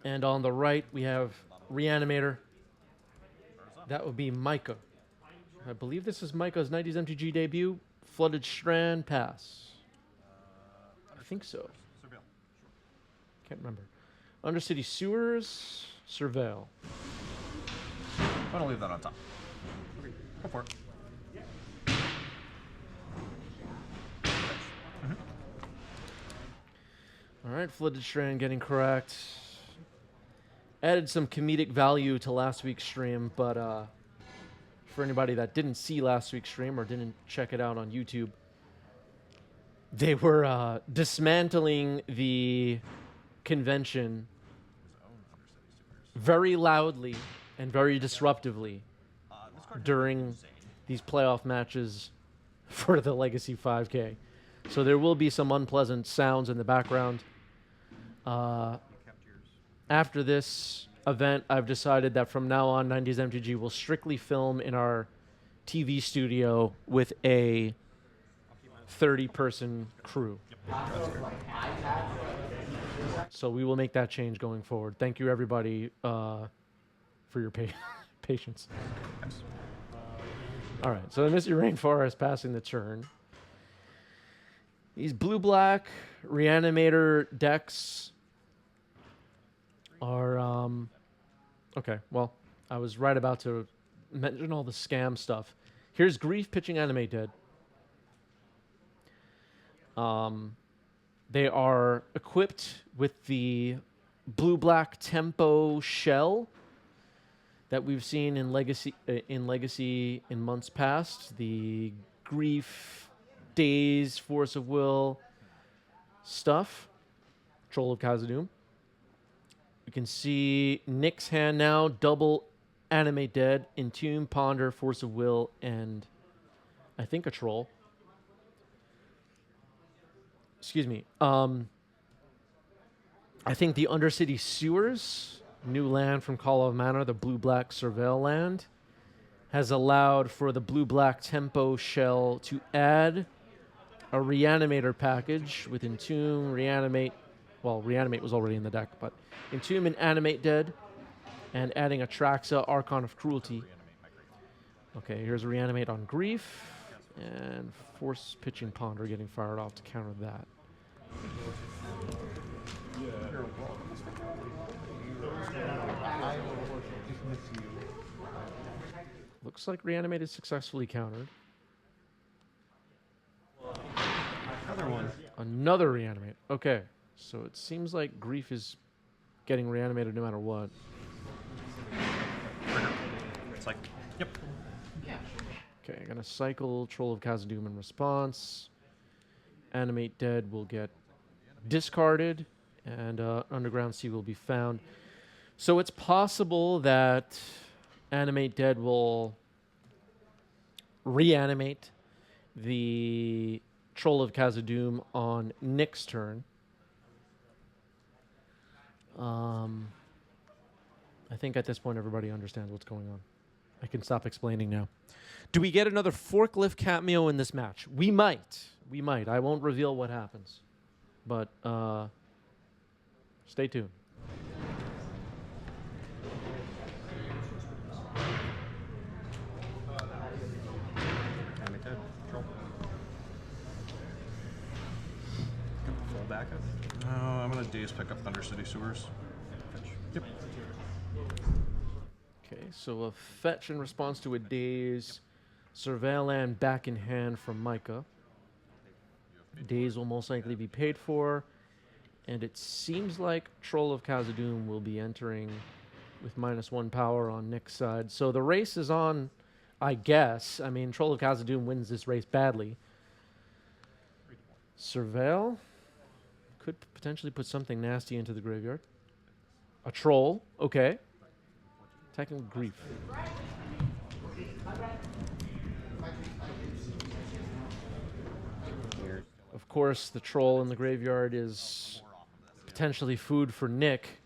And on the right, we have Reanimator. That would be Micah. I believe this is Micah's 90s MTG debut. Flooded Strand pass. I think so. Can't remember. Undercity Sewers, Surveil. I'm going to leave that on top. Go for it. All right, Flooded Strand getting correct. Added some comedic value to last week's stream, but for anybody that didn't see last week's stream or didn't check it out on YouTube, they were dismantling the convention very loudly and very disruptively during these playoff matches for the Legacy 5K. So there will be some unpleasant sounds in the background. After this event, I've decided that from now on, 90s MTG will strictly film in our TV studio with a 30-person crew. So we will make that change going forward. Thank you, everybody, for your patience. All right, so Mr. Rainforest passing the turn. These blue-black Reanimator decks are... okay, well, I was right about to mention all the scam stuff. Here's Grief pitching Animate Dead. They are equipped with the blue-black tempo shell that we've seen in Legacy in months past. The Grief, Daze, Force of Will stuff. Troll of Khazad-dûm. You can see Nick's hand now, double Animate Dead, Entomb, Ponder, Force of Will, and I think a Troll. Excuse me. I think the Undercity Sewers, new land from Call of Mana, the blue-black Surveil land, has allowed for the blue-black tempo shell to add a Reanimator package with Entomb, Reanimate. Well, Reanimate was already in the deck, but Entomb and Animate Dead, and adding Atraxa, Archon of Cruelty. Okay, here's Reanimate on Grief, and Force Pitching Ponder getting fired off to counter that. Looks like Reanimate is successfully countered. Another one. Another Reanimate. Okay, so it seems like Grief is getting reanimated no matter what. It's like, yep. Okay, gonna cycle Troll of Khazad-dûm in response. Animate Dead will get discarded, and Underground Sea will be found. So it's possible that Animate Dead will reanimate the Troll of Khazad-dûm on Nick's turn. I think at this point everybody understands what's going on. I can stop explaining now. Do we get another forklift cameo in this match? We might. We might. I won't reveal what happens. But stay tuned. Animate Dead. Troll. Full backup. I'm going to Daze pick up Undercity Sewers. Fetch. Yep. Okay, so a fetch in response to a Daze. Surveil land back in hand from Micah. Daze will most likely be paid for. And it seems like Troll of Khazad-dûm will be entering with -1 power on Nick's side. So the race is on, I guess. I mean, Troll of Khazad-dûm wins this race badly. Surveil could potentially put something nasty into the graveyard. A Troll, okay. Attacking with Grief. Of course, the Troll in the graveyard is potentially food for Nick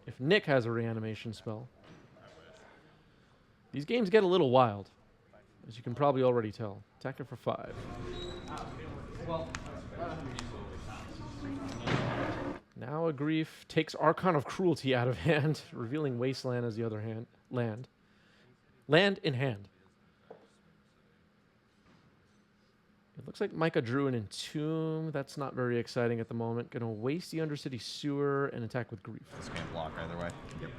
if Nick has a reanimation spell. These games get a little wild, as you can probably already tell. Attacking for 5. Now a grief takes Archon of Cruelty out of hand, revealing Wasteland as the other land. Land in hand. It looks like Micah drew an Entomb. That's not very exciting at the moment. Gonna waste the Undercity Sewer and attack with grief. This can't block either way. Yep.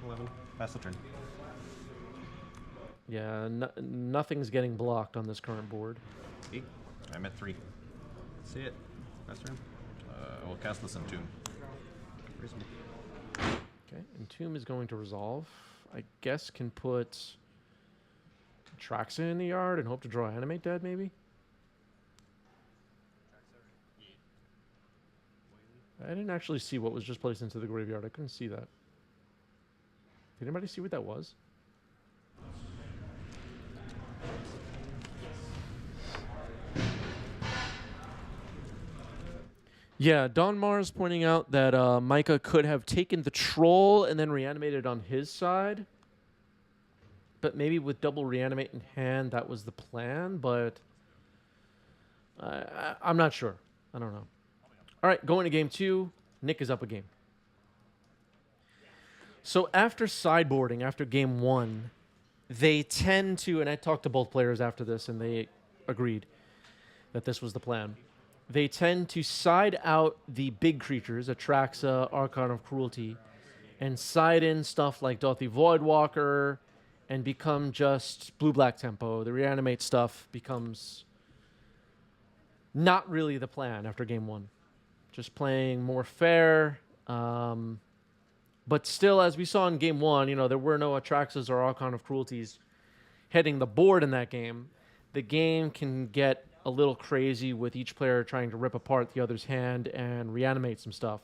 11. Pass the turn. Yeah, nothing's getting blocked on this current board. 8. I'm at 3. See it. Pass turn. We'll cast this Entomb. Reasonable. Okay, Entomb is going to resolve. I guess can put Traxa in the yard and hope to draw Animate Dead, maybe? I didn't actually see what was just placed into the graveyard. I couldn't see that. Did anybody see what that was? Yeah, Don Mars pointing out that Micah could have taken the troll and then reanimated on his side. But maybe with double reanimate in hand, that was the plan. But I'm not sure. I don't know. All right, going to game 2. Nick is up a game. So after sideboarding, after game 1, they tend to, and I talked to both players after this, and they agreed that this was the plan. They tend to side out the big creatures, Atraxa, Archon of Cruelty, and side in stuff like Dauthi Void Walker, and become just blue-black tempo. The reanimate stuff becomes not really the plan after game 1. Just playing more fair. But still, as we saw in game 1, there were no Atraxas or Archon of Cruelties heading the board in that game. The game can get a little crazy with each player trying to rip apart the other's hand and reanimate some stuff.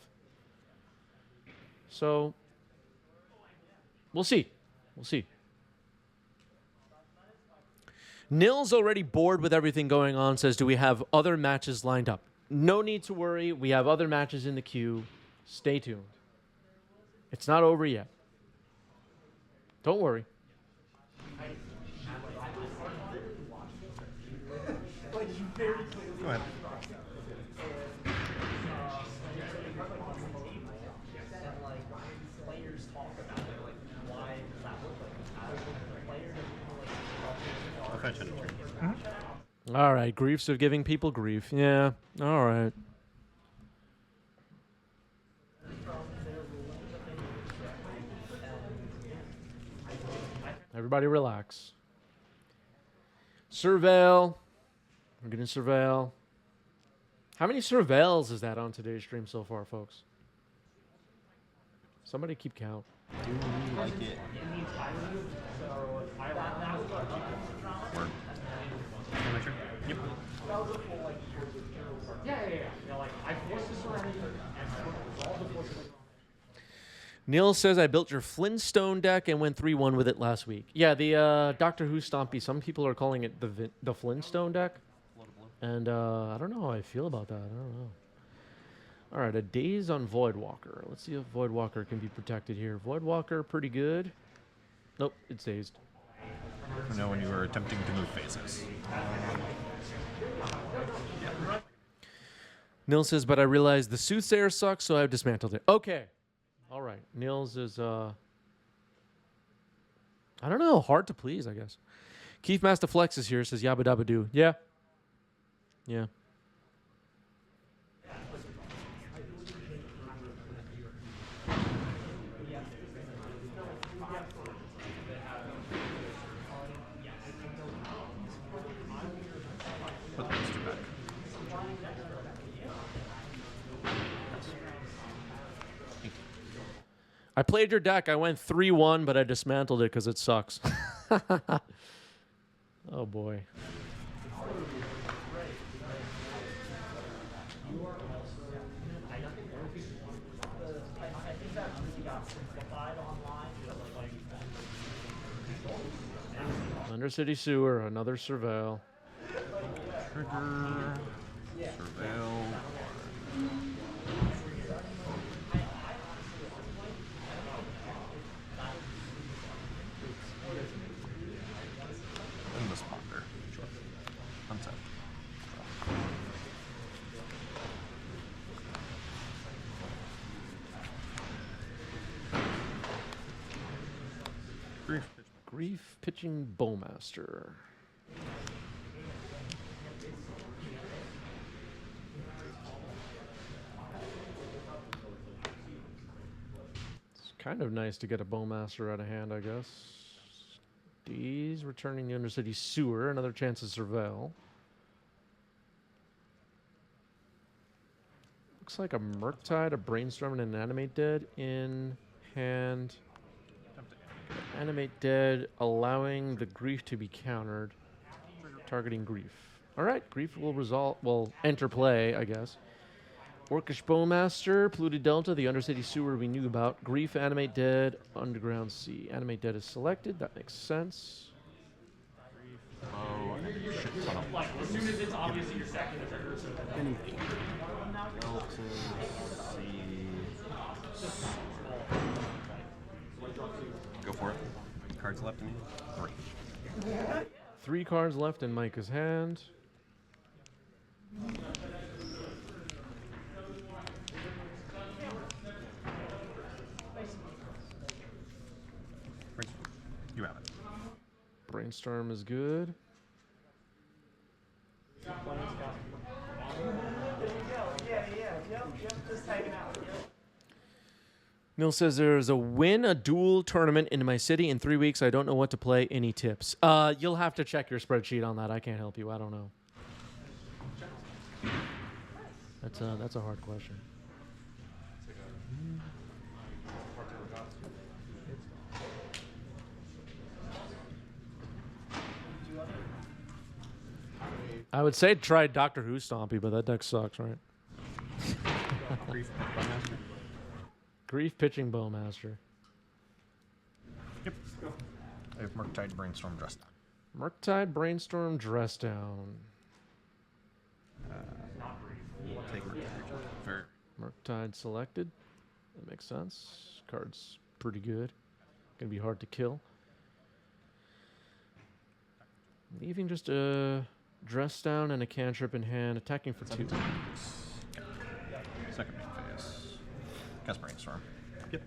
So, we'll see. We'll see. Nil's already bored with everything going on, says, do we have other matches lined up? No need to worry. We have other matches in the queue. Stay tuned. It's not over yet. Don't worry. Go ahead. I'll fetch it. All right, griefs of giving people grief. Yeah, all right. Everybody relax. Surveil. We're going to surveil. How many surveils is that on today's stream so far, folks? Somebody keep count. Do we like it? Word. My turn? Yep. Neil says, I built your Flintstone deck and went 3-1 with it last week. Yeah, the Doctor Who Stompy, some people are calling it the Flintstone deck. And I don't know how I feel about that. I don't know. All right, a daze on Void Walker. Let's see if Void Walker can be protected here. Void Walker, pretty good. Nope, it's dazed. I know when you were attempting to move phases. Nils says, but I realized the Soothsayer sucks, so I've dismantled it. Okay. All right. Nils is, I don't know, hard to please, I guess. Keith Master Flex is here, says, yabba dabba doo. Yeah. Yeah. Put those two back. I played your deck. I went 3-1, but I dismantled it because it sucks. Oh, boy. Undercity Sewer, another Surveil. Trigger. Surveil. And this ponder. Sure. Untap. Grief. Grief pitching Bowmaster. It's kind of nice to get a Bowmaster out of hand, I guess. D's returning the Undercity Sewer, another chance to surveil. Looks like a Murktide, a Brainstorm, and an Animate Dead in hand. Animate Dead, allowing the Grief to be countered. Targeting Grief. Alright, Grief will enter play, I guess. Orcish Bowmaster, Polluted Delta, the Undercity Sewer we knew about. Grief, Animate Dead, Underground Sea. Animate Dead is selected, that makes sense. Oh, and a shit ton of Like, as soon as it's obvious that you're stacking the triggers, so that anything. Delta, C. Go for it. Cards left to me. 3. 3 cards left in Micah's hand. You have it. Brainstorm is good. Neil says there's a duel tournament in my city in 3 weeks. I don't know what to play. Any tips? You'll have to check your spreadsheet on that. I can't help you. I don't know. That's a hard question. I would say try Doctor Who Stompy, but that deck sucks, right? Grief Bowmaster. Grief pitching Bowmaster. Yep. I have Murktide Brainstorm Dress Down. Murktide Brainstorm Dress Down. Take Murktide. Fair. Murktide selected. That makes sense. Card's pretty good. Gonna be hard to kill. Leaving just a Dress Down and a cantrip in hand, attacking for 2. Second main phase. Cast Brainstorm. Yep.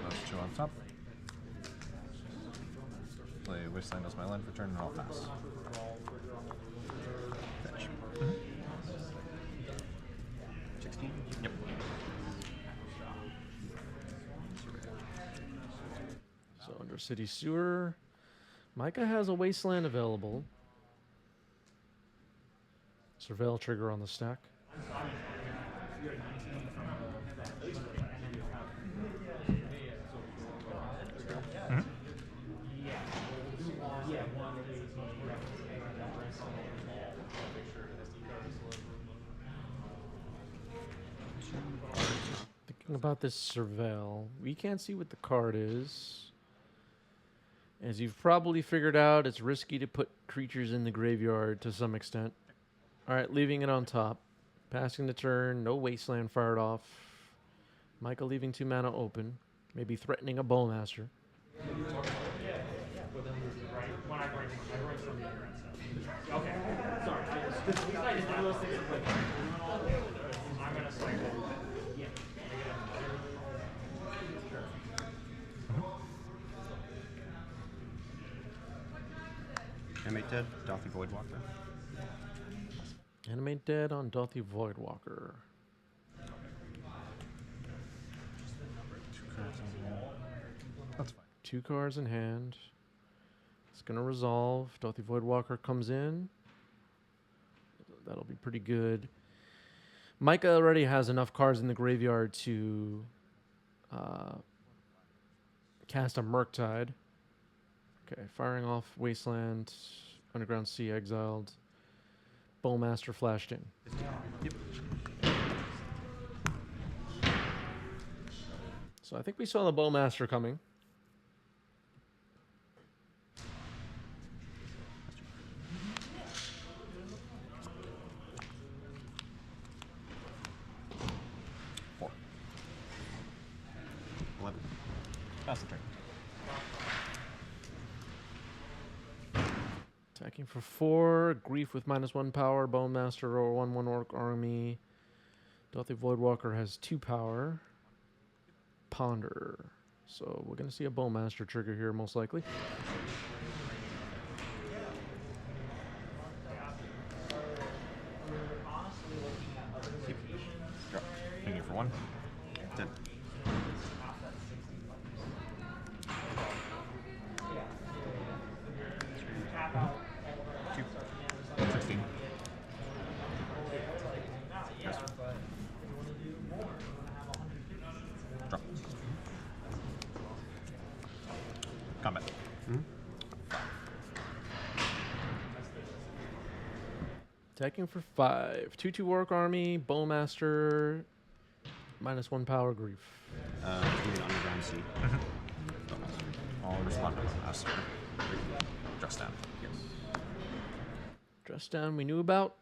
Those 2 on top. Play Wasteland as my land for turn and I'll pass. Fetch. 16? Yep. So Undercity Sewer. Micah has a Wasteland available. Surveil trigger on the stack. Thinking about this Surveil, we can't see what the card is. As you've probably figured out, it's risky to put creatures in the graveyard to some extent. Alright, leaving it on top. Passing the turn, no Wasteland fired off. Micah leaving 2 mana open. Maybe threatening a Bowmaster. Okay, sorry. I just did those things quick. I'm gonna cycle. Yeah. Animate Dead, Dauthi Void Walker. Animate Dead on Dauthi Void Walker. 2 cards in hand. That's fine. 2 cards in hand. It's going to resolve. Dauthi Void Walker comes in. That'll be pretty good. Micah already has enough cards in the graveyard to cast a Murktide. Okay, firing off Wasteland, Underground Sea exiled. Bowmaster flashed in. Yep. So I think we saw the Bowmaster coming. Pass the turn. Attacking for 4. Grief with -1 power. Bone Master or 1/1 Orc Army. Dauthi Void Walker has 2 power. Ponder. So we're going to see a Bone Master trigger here, most likely. Drop. Hanging for 1. 10. Two. 16. Yes. Drop. Combat. Attacking for 5. 2/2 Orc Army. Bowmaster. -1 power. Grief. An underground sea. I'll respond to Master. Dress down. Yes. Dress down we knew about.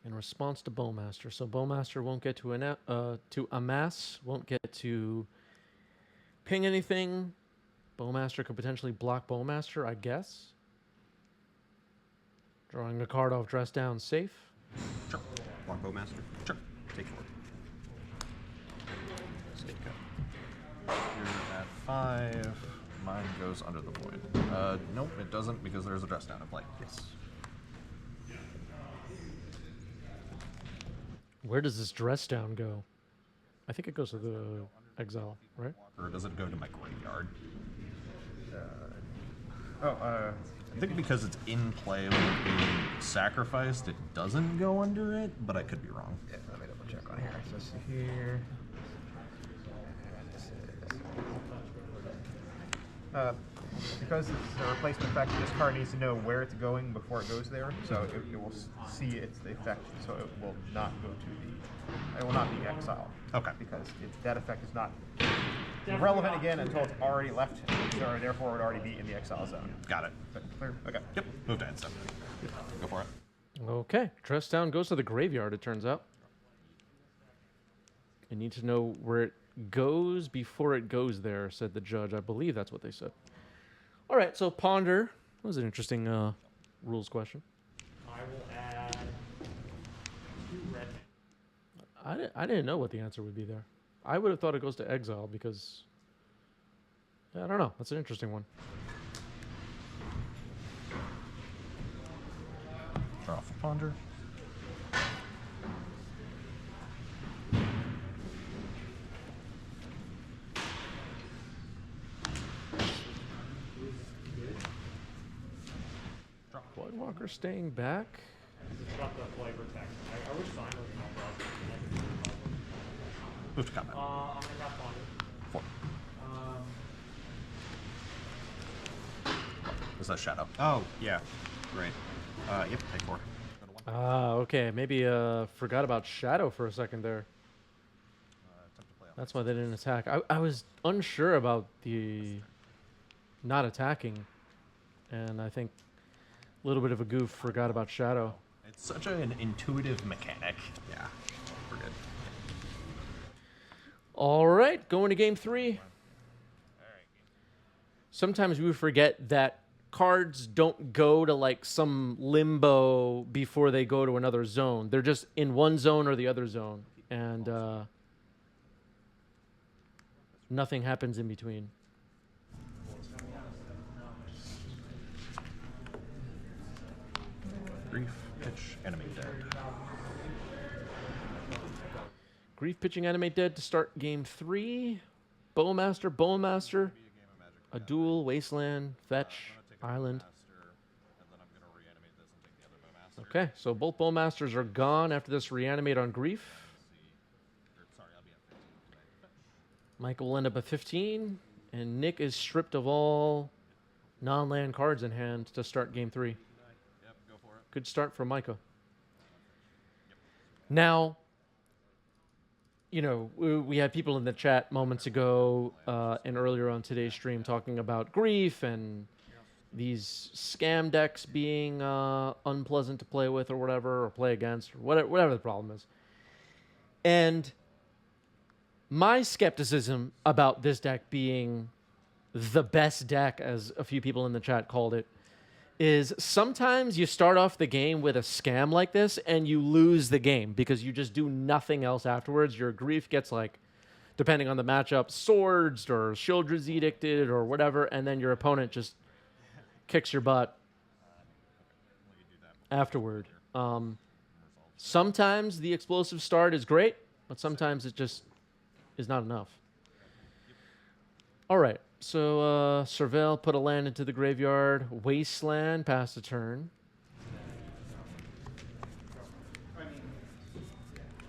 In response to Bowmaster. So Bowmaster won't get to amass. Won't get to ping anything. Bowmaster could potentially block Bowmaster, I guess. Drawing a card off dress down safe. Sure. Block Bowmaster. Sure. Take 4. State cut. You're at 5. Mine goes under the void. Nope, it doesn't because there's a dress down in play. Yes. Where does this dress down go? I think it goes to the exile, right? Or does it go to my graveyard? Oh, I think because it's in play when it's being sacrificed, it doesn't go under it, but I could be wrong. yeah, let me double check on here. So let's see here. This is, because it's a replacement effect, this card needs to know where it's going before it goes there, so it will see its effect, so it will not go to the, it will not be exiled. Okay. Because that effect is not relevant again until it's already left, so therefore it would already be in the exile zone. Got it. But clear? Okay. Yep. Move to end step. Go for it. Okay. Dress down goes to the graveyard, it turns out. I need to know where it goes before it goes there, said the judge. I believe that's what they said. All right, so Ponder. That was an interesting rules question. I will add 2 red. I didn't know what the answer would be there. I would have thought it goes to exile because... I don't know. That's an interesting one. Draw for Ponder. Void Walker staying back. Just got the flavor text. I wish sign was not possible. Move to combat. I'm gonna drop Ponder. 4. Is that Shadow? Oh, yeah. Great. Yep, take 4. Go to 1. Ah, okay. Maybe forgot about Shadow for a second there. Attempt to play off. That's why they didn't attack. I was unsure about the not attacking, and I think a little bit of a goof. Forgot about Shadow. It's such an intuitive mechanic. Yeah. We're good. All right, going to game 3. All right. Sometimes we forget that cards don't go to like some limbo before they go to another zone. They're just in one zone or the other zone, and nothing happens in between. Grief, pitch, animate dead. Grief pitching animate dead to start game 3. Bowmaster, a duel, wasteland, fetch, island. Okay, so both Bowmasters are gone after this reanimate on Grief. Michael will end up at 15, and Nick is stripped of all non-land cards in hand to start game 3. Yep, go for it. Good start for Micah. Now, you know, we had people in the chat moments ago and earlier on today's stream talking about Grief and these scam decks being unpleasant to play with or whatever, or play against, or whatever the problem is. And my skepticism about this deck being the best deck, as a few people in the chat called it, is sometimes you start off the game with a scam like this and you lose the game because you just do nothing else afterwards. Your grief gets like, depending on the matchup, swords or Shieldred's Edicted or whatever, and then your opponent just kicks your butt afterward. Sometimes the explosive start is great, but sometimes it just is not enough. All right, so Surveil put a land into the graveyard. Wasteland passed a turn.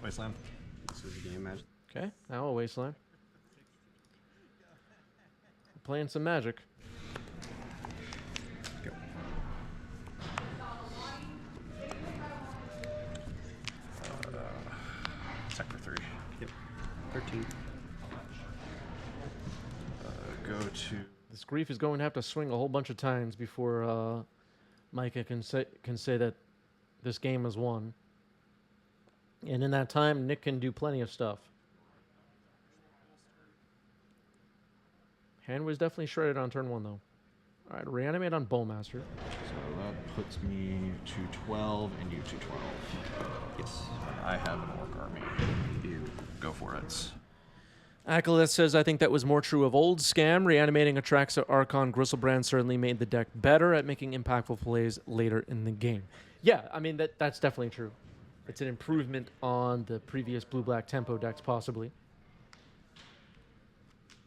Wasteland. This is a game match. Okay, now a Wasteland. Playing some Magic. Go. Sector 3. Yep. 13. Go to. This grief is going to have to swing a whole bunch of times before Micah can say that this game is won. And in that time, Nick can do plenty of stuff. Hand was definitely shredded on turn 1, though. All right, reanimate on Bowmaster. So that puts me to 12 and you to 12. Yes. I have an orc army. You. Go for it. Akalith says, I think that was more true of old Scam. Reanimating Atraxa Archon Gristlebrand certainly made the deck better at making impactful plays later in the game. Yeah, I mean, that's definitely true. It's an improvement on the previous blue-black tempo decks, possibly.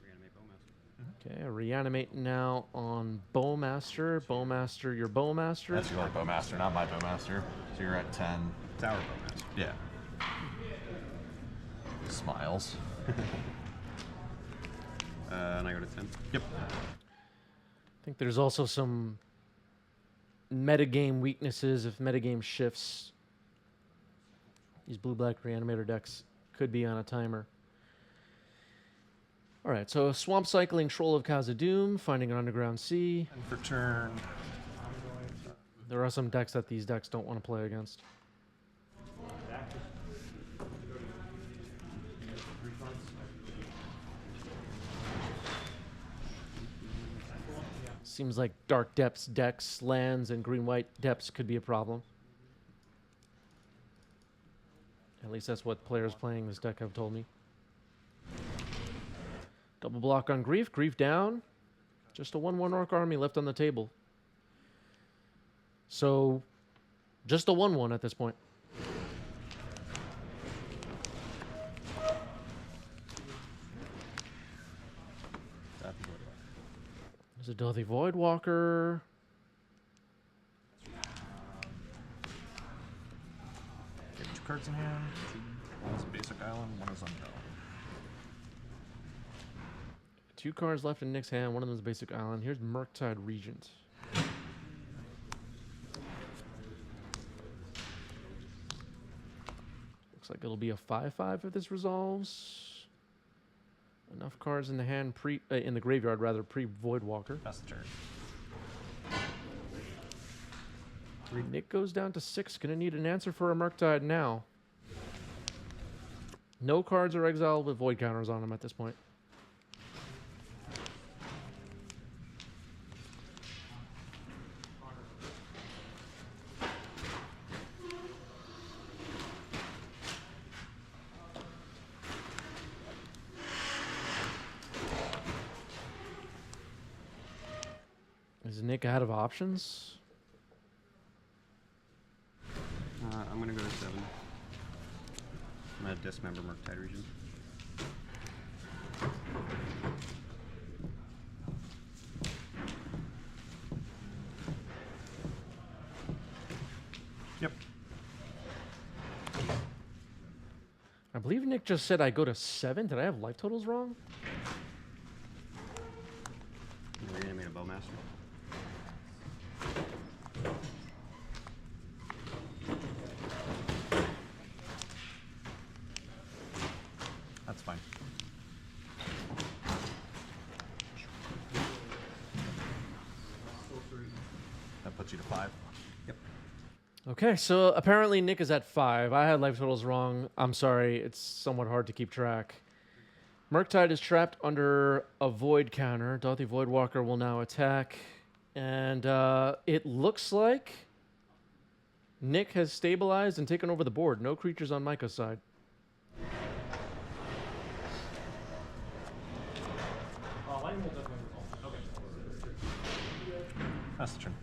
Reanimate Bowmaster. Okay, reanimate now on Bowmaster. Bowmaster, your Bowmaster. That's your Bowmaster, not my Bowmaster. So you're at 10. It's our Bowmaster. Yeah. Smiles. And I go to 10. Yep. I think there's also some metagame weaknesses if metagame shifts. These blue-black reanimator decks could be on a timer. All right, so Swamp Cycling Troll of Khazad-dûm, finding an Underground Sea. And for turn. There are some decks that these decks don't want to play against. Seems like Dark Depths decks, lands, and green-white depths could be a problem. At least that's what players playing this deck have told me. Double block on Grief. Grief down. Just a 1/1 Orc army left on the table. So, just a 1/1 at this point. There's a Dauthi Void Walker. Get 2 cards in hand. One is a basic island, one is unknown. 2 cards left in Nick's hand. One of them is Basic Island. Here's Murktide Regent. Looks like it'll be a 5/5 if this resolves. Enough cards in the hand in the graveyard rather pre Void Walker. That's the turn. Nick goes down to 6. Gonna need an answer for a Murktide now. No cards are exiled with void counters on them at this point. Is Nick out of options? I'm going to go to 7. I'm going to dismember Murktide Region. Yep. I believe Nick just said I go to 7. Did I have life totals wrong? Reanimate a Bowmaster. That's fine. That puts you to 5. Yep. Okay, so apparently Nick is at 5. I had life totals wrong. I'm sorry. It's somewhat hard to keep track. Murktide is trapped under a void counter. Dauthi Void Walker will now attack. And it looks like Nick has stabilized and taken over the board. No creatures on Micah's side. Lightning will definitely resolve. Okay. That's the turn.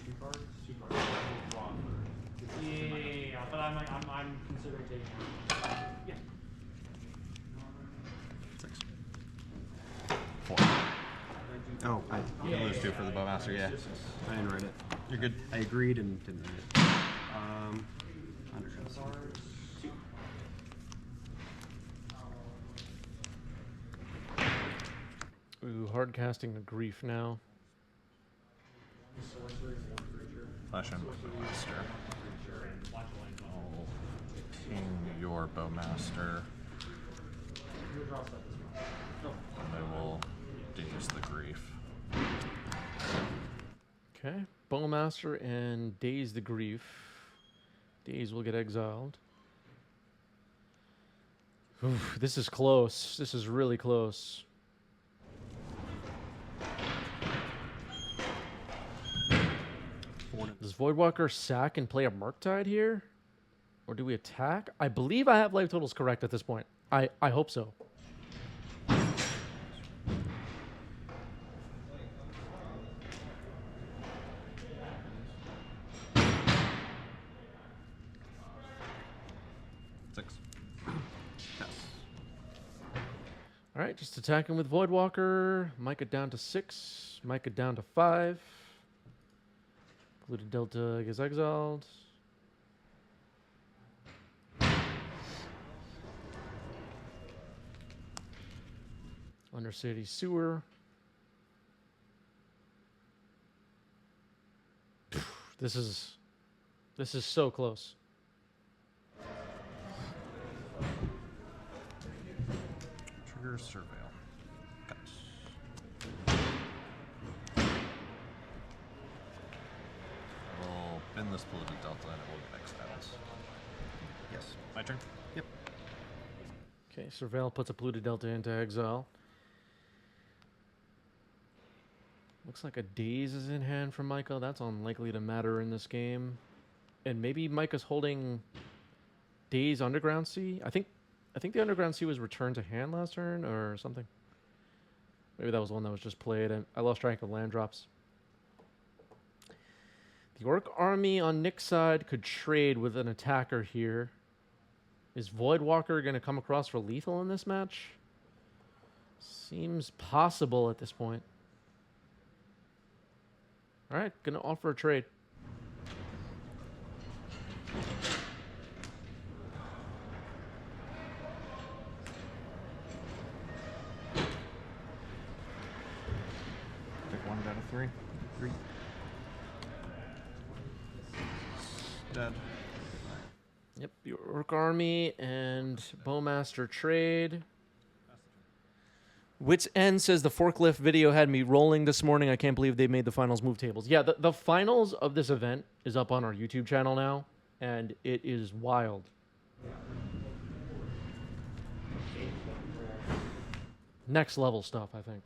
Two cards. Draw. Yeah, but I'm considering taking it. Yeah. 6. 4. Oh, I Those 2 for the Bowmaster, yeah. didn't write it. You're good. I agreed and didn't write it. Understood. Ooh, hard casting the grief now. Flash in Bowmaster. I'll ping your Bowmaster. And I will daze the grief. Okay. Bowmaster and Daze the Grief. Daze will get exiled. Oof, this is close. This is really close. Does Void Walker sack and play a Murktide here? Or do we attack? I believe I have life totals correct at this point. I hope so. All right, just attacking with Void Walker. Micah down to 6. Micah down to 5. Polluted Delta gets exiled. Undercity Sewer. This is so close. Trigger Surveil. Cuts. We'll bin this polluted delta and it will get exiled. Yes. My turn? Yep. Okay, Surveil puts a Polluted Delta into exile. Looks like a Daze is in hand for Micah. That's unlikely to matter in this game. And maybe Micah's holding Daze Underground Sea. I think the Underground Sea was returned to hand last turn or something. Maybe that was one that was just played. And I lost track of land drops. The Orc army on Nick's side could trade with an attacker here. Is Void Walker going to come across for lethal in this match? Seems possible at this point. All right, going to offer a trade. Pick 1 out of 3. 3. Dead. Yep, the Orc army and Bowmaster trade. Wits End says the forklift video had me rolling this morning. I can't believe they made the finals move tables. Yeah, the finals of this event is up on our YouTube channel now, and it is wild. Next level stuff, I think.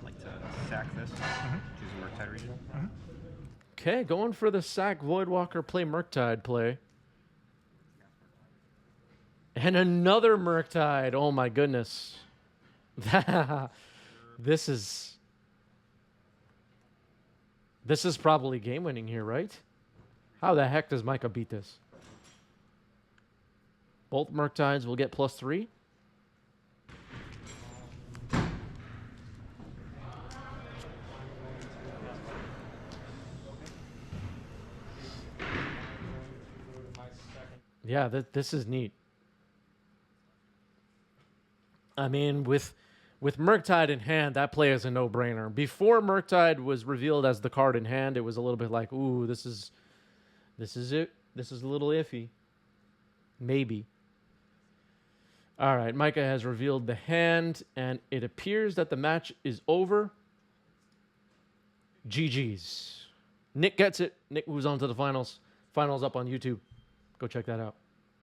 Like to sack this. Choose a Murktide region. Okay, going for the sack Void Walker play Murktide play. And another Murktide. Oh my goodness. This is probably game winning here, right? How the heck does Micah beat this? Both Murktides will get +3. Yeah, this is neat. I mean, with With Murktide in hand, that play is a no-brainer. Before Murktide was revealed as the card in hand, it was a little bit like, ooh, this is it. This is a little iffy. Maybe. All right, Micah has revealed the hand, and it appears that the match is over. GG's. Nick gets it. Nick moves on to the finals. Finals up on YouTube. Go check that out.